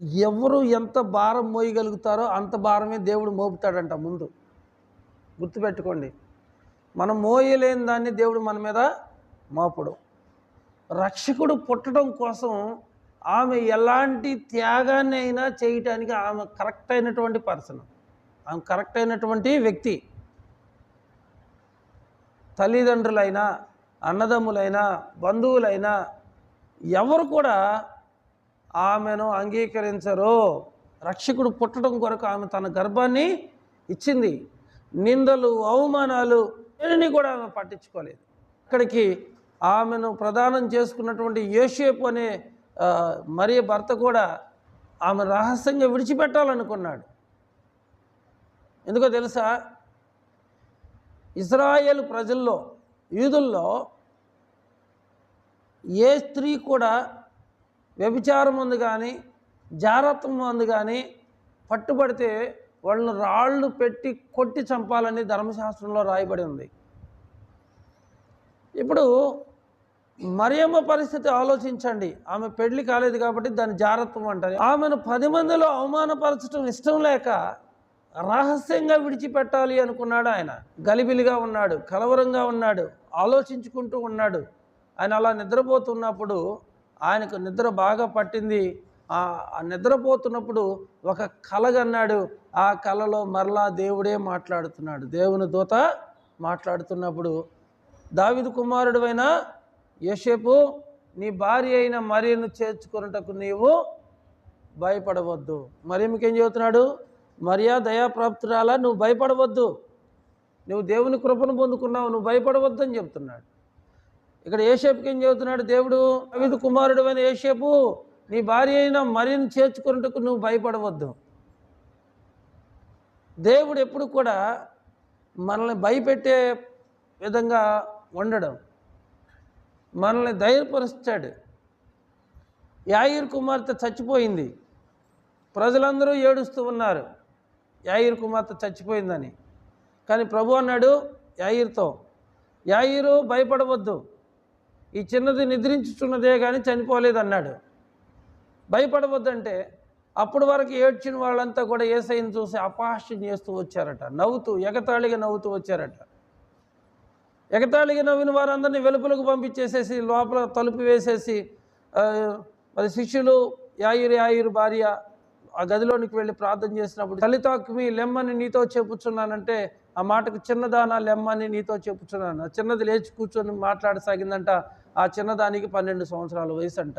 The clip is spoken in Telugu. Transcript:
ఎవరు ఎంత భారం మోయగలుగుతారో అంత భారమే దేవుడు మోపుతాడంట ముందు. గుర్తుపెట్టుకోండి. మనం మోయలేని దాన్ని దేవుడు మన మీద మోపడు. రక్షకుడు పుట్టడం కోసం ఆమె ఎలాంటి త్యాగాన్ని అయినా చేయటానికి ఆమె కరెక్ట్ అయినటువంటి పర్సన్, ఆమె కరెక్ట్ అయినటువంటి వ్యక్తి. తల్లిదండ్రులైనా, అన్నదమ్ములైనా, బంధువులైనా ఎవరు కూడా ఆమెను అంగీకరించరు. రక్షకుడు పుట్టడం కొరకు ఆమె తన గర్భాన్ని ఇచ్చింది. నిందలు, అవమానాలు దేనిని కూడా ఆమె పట్టించుకోలేదు. ఇక్కడికి ఆమెను ప్రదానం చేసుకున్నటువంటి యోసేపు అనే మరియ భర్త కూడా ఆమె రహస్యంగా విడిచిపెట్టాలనుకున్నాడు. ఎందుకో తెలుసా? ఇజ్రాయేల్ ప్రజల్లో, యూదుల్లో ఏ స్త్రీ కూడా వ్యభిచారం ఉంది కానీ, జారత్వం ఉంది కానీ పట్టుబడితే వాళ్ళను రాళ్ళు పెట్టి కొట్టి చంపాలని ధర్మశాస్త్రంలో రాయబడి ఉంది. ఇప్పుడు మరియమ్మ పరిస్థితి ఆలోచించండి. ఆమె పెళ్లి కాలేదు కాబట్టి దాన్ని జారత్వం అంటారు. ఆమెను 10 మందిలో అవమానపరచడం ఇష్టం లేక రహస్యంగా విడిచిపెట్టాలి అనుకున్నాడు. ఆయన గలిబిలిగా ఉన్నాడు, కలవరంగా ఉన్నాడు, ఆలోచించుకుంటూ ఉన్నాడు. ఆయన అలా నిద్రపోతున్నప్పుడు ఆయనకు నిద్ర బాగా పట్టింది. ఆ నిద్రపోతున్నప్పుడు ఒక కలగన్నాడు. ఆ కలలో మరలా దేవుడే మాట్లాడుతున్నాడు. దేవుని దూత మాట్లాడుతున్నప్పుడు, దావీదు కుమారుడువైన యోసేపు, నీ భార్య అయిన మరియను చేర్చుకొనుటకు నీవు భయపడవద్దు. మరియమ్మకి ఏం చెబుతున్నాడు? మరియా దయాప్రాప్తురాలా, నువ్వు భయపడవద్దు, నువ్వు దేవుని కృపను పొందుకున్నావు, నువ్వు భయపడవద్దు అని చెప్తున్నాడు. ఇక్కడ యోసేపుకి ఏం చెబుతున్నాడు దేవుడు? దావీదు కుమారుడువైన యోసేపు, నీ భార్య అయిన మరియను చేర్చుకున్నట్టుకు నువ్వు భయపడవద్దు. దేవుడు ఎప్పుడు కూడా మనల్ని భయపెట్టే విధంగా ఉండడం, మనల్ని ధైర్యపరుస్తాడు. యాయీరు కుమార్తె చచ్చిపోయింది, ప్రజలందరూ ఏడుస్తూ ఉన్నారు యాయీరు కుమార్తె చచ్చిపోయిందని. కానీ ప్రభు అన్నాడు యాయీరుతో, యాయీరు భయపడవద్దు, ఈ చిన్నది నిద్రించుచున్నదే కానీ చనిపోలేదన్నాడు. భయపడవద్దంటే అప్పటి వరకు ఏడ్చిన వాళ్ళంతా కూడా యేసయ్యను చూసి అపహాస్యం చేస్తూ వచ్చారట, నవ్వుతూ, ఎగతాళిగా నవ్వుతూ వచ్చారట. ఎగతాళిగా నవ్విన వారందరినీ వెలుపలకు పంపించేసేసి లోపల తలుపు వేసేసి మరి శిష్యులు యాయీరు భార్య ఆ గదిలోనికి వెళ్ళి ప్రార్థన చేసినప్పుడు, తల్లితాకుమి లెమ్మని నీతో చెప్పుచున్నానంటే ఆ మాటకు చిన్నదానా లెమ్మని నీతో చెప్పుచున్నాను. ఆ చిన్నది లేచి కూర్చొని మాట్లాడసాగిందంట. ఆ చిన్నదానికి 12 సంవత్సరాల వయసు అంట.